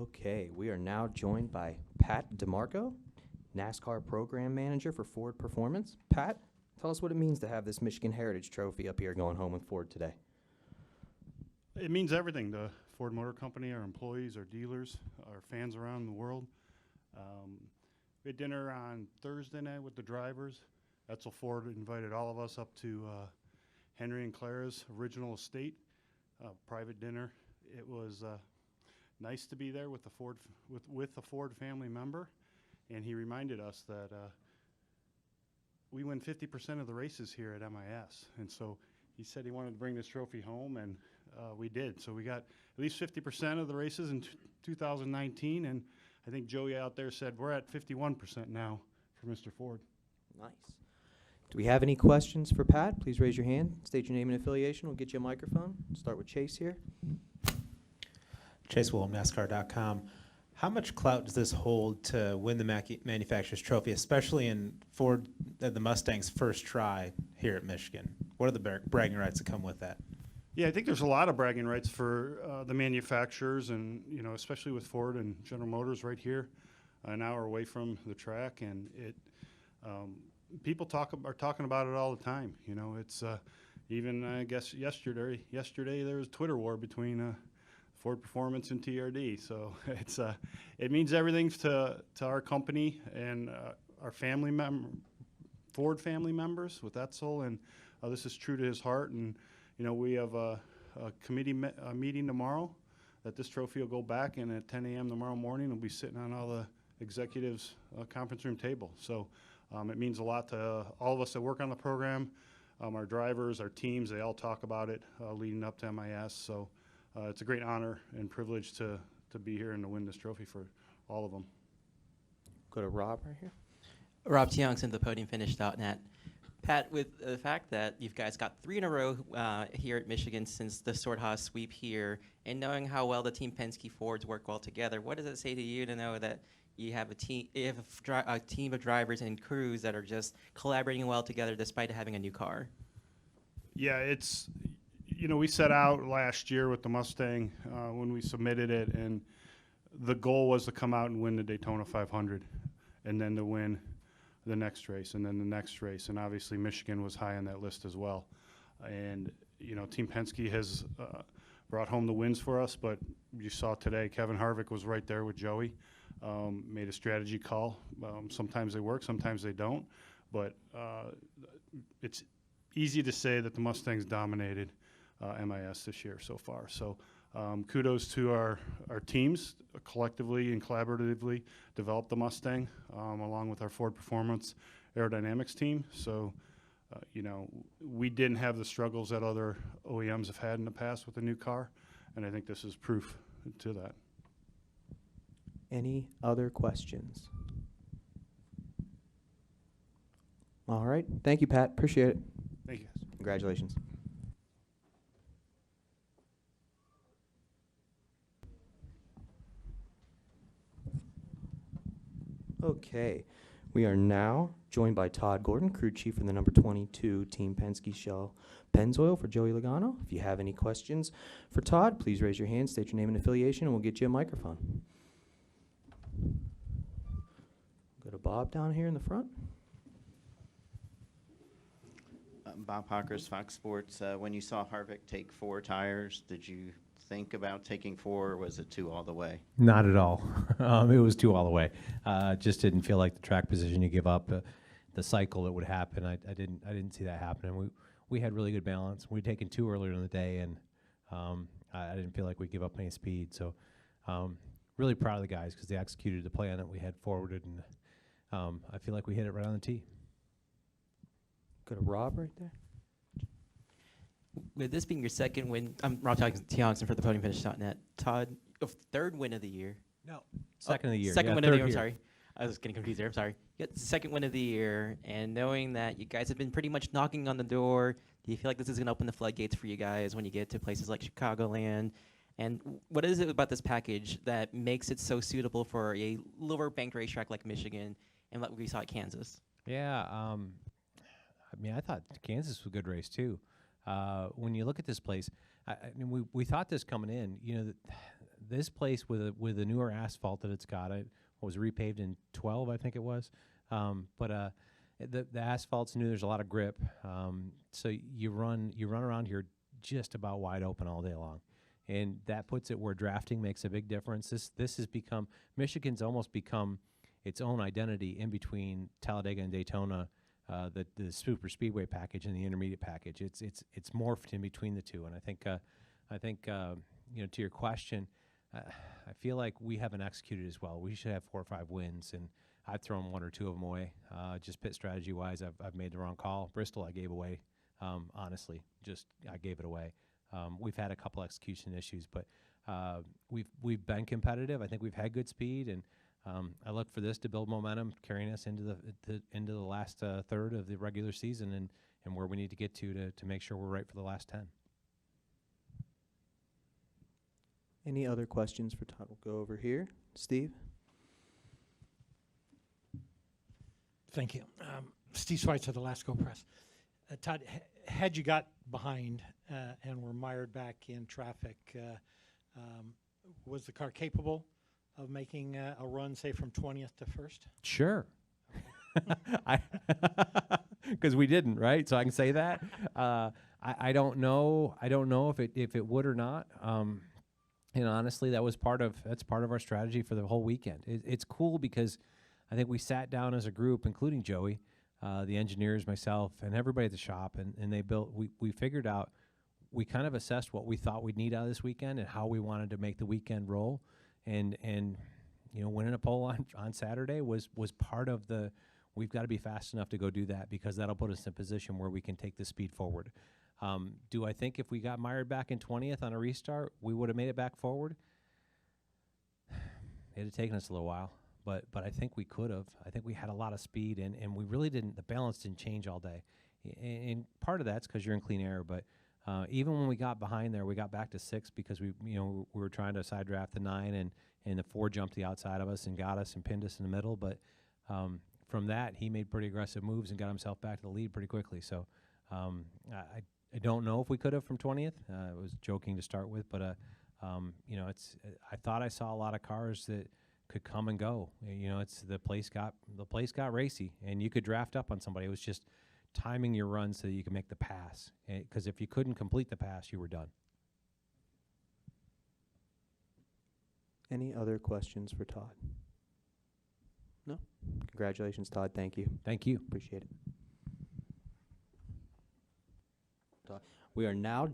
Okay, we are now joined by Pat DiMarco, NASCAR Program Manager for Ford Performance. Pat, tell us what it means to have this Michigan Heritage Trophy up here going home with Ford today. It means everything to Ford Motor Company, our employees, our dealers, our fans around the world. We had dinner on Thursday night with the drivers. Etzel Ford invited all of us up to Henry and Clara's original estate, private dinner. It was nice to be there with a Ford family member, and he reminded us that we win 50% of the races here at MIS, and so he said he wanted to bring this trophy home, and we did. So we got at least 50% of the races in 2019, and I think Joey out there said we're at 51% now for Mr. Ford. Nice. Do we have any questions for Pat? Please raise your hand, state your name and affiliation. We'll get you a microphone. Start with Chase here. Chase Willem, NASCAR.com. How much clout does this hold to win the manufacturer's trophy, especially in Ford, the Mustang's first try here at Michigan? What are the bragging rights that come with that? Yeah, I think there's a lot of bragging rights for the manufacturers, and especially with Ford and General Motors right here, an hour away from the track, and people are talking about it all the time. It's even I guess yesterday there was a Twitter war between Ford Performance and TRD. So it means everything to our company and our Ford family members with Etzel, and this is true to his heart. And we have a committee meeting tomorrow that this trophy will go back, and at 10 a.m. tomorrow morning it'll be sitting on all the executives' conference room table. So it means a lot to all of us that work on the program, our drivers, our teams. They all talk about it leading up to MIS. So it's a great honor and privilege to be here and to win this trophy for all of them. Go to Rob right here. Rob Tiongson, the podiumfinish.net. Pat, with the fact that you guys got 3 in a row here at Michigan since the Sword-Haas sweep here, and knowing how well the Team Penske Fords work well together, what does it say to you to know that you have a team of drivers and crews that are just collaborating well together despite having a new car? Yeah, it's we set out last year with the Mustang when we submitted it, and the goal was to come out and win the Daytona 500, and then to win the next race, and then the next race, and obviously Michigan was high on that list as well. And Team Penske has brought home the wins for us, but you saw today Kevin Harvick was right there with Joey, made a strategy call. Sometimes they work, sometimes they don't, but it's easy to say that the Mustangs dominated MIS this year so far. So kudos to our teams collectively and collaboratively developed the Mustang along with our Ford Performance aerodynamics team. So we didn't have the struggles that other OEMs have had in the past with the new car, and I think this is proof to that. Any other questions? All right. Thank you, Pat. Appreciate it. Thank you, guys. Congratulations. Okay, we are now joined by Todd Gordon, crew chief for the number 22 Team Penske Shell Pennzoil for Joey Logano. If you have any questions for Todd, please raise your hand, state your name and affiliation, and we'll get you a microphone. Go to Bob down here in the front. Bob Hawkers, Fox Sports. When you saw Harvick take 4 tires, did you think about taking 4, or was it 2 all the way? Not at all. It was 2 all the way. Just didn't feel like the track position you give up, the cycle that would happen. I didn't see that happening. We had really good balance. We'd taken 2 earlier in the day, and I didn't feel like we'd give up any speed. So really proud of the guys because they executed the plan that we had forwarded, and I feel like we hit it right on the tee. Go to Rob right there. With this being your second win, I'm Rob Tiongson for the podiumfinish.net. Todd, 3rd win of the year. No, second of the year. Second win of the year, I'm sorry. I was getting confused there, I'm sorry. You got the 2nd win of the year, and knowing that you guys have been pretty much knocking on the door, do you feel like this is going to open the floodgates for you guys when you get to places like Chicagoland? And what is it about this package that makes it so suitable for a lower banked racetrack like Michigan and what we saw at Kansas? Yeah, I thought Kansas was a good race too. When you look at this place, we thought this coming in. this place with a newer asphalt that it's got, it was repaved in 12, I think it was. But the asphalt's new. There's a lot of grip. So you run around here just about wide open all day long, and that puts it where drafting makes a big difference. This has become, Michigan's almost become its own identity in between Talladega and Daytona. The super speedway package and the intermediate package. It's morphed in between the two, and I think you know, to your question, I feel like we haven't executed as well. We should have 4 or 5 wins, and I've thrown 1 or 2 of them away. Just pit strategy wise, I've made the wrong call. Bristol, I gave away. Honestly, I gave it away. We've had a couple execution issues, but we've been competitive. I think we've had good speed, and I look for this to build momentum, carrying us into the last third of the regular season, and where we need to get to make sure we're right for the last 10. Any other questions for Todd? We'll go over here. Steve? Thank you. Steve Schweitzer, the Lasco Press. Todd, had you got behind and were mired back in traffic, was the car capable of making a run, say, from 20th to 1st? Sure. Because we didn't, right? So I can say that. I don't know. I don't know if it would or not. And honestly, that's part of our strategy for the whole weekend. It's cool because I think we sat down as a group, including Joey, the engineers, myself, and everybody at the shop, and they built. We figured out. We kind of assessed what we thought we'd need out of this weekend and how we wanted to make the weekend roll, and you know, winning a pole on Saturday was part of the. We've got to be fast enough to go do that because that'll put us in a position where we can take the speed forward. Do I think if we got mired back in 20th on a restart, we would have made it back forward? It had taken us a little while, but I think we could have. I think we had a lot of speed, and we really didn't. The balance didn't change all day, and part of that's because you're in clean air. But even when we got behind there, we got back to 6 because we were trying to side draft the 9, and the 4 jumped the outside of us and got us and pinned us in the middle. But from that, he made pretty aggressive moves and got himself back to the lead pretty quickly. So I don't know if we could have from 20th. I was joking to start with, but you know, I thought I saw a lot of cars that could come and go. You know, the place got racy, and you could draft up on somebody. It was just timing your run so that you could make the pass. Because if you couldn't complete the pass, you were done. Any other questions for Todd? No? Congratulations, Todd. Thank you. Thank you. Appreciate it. We are now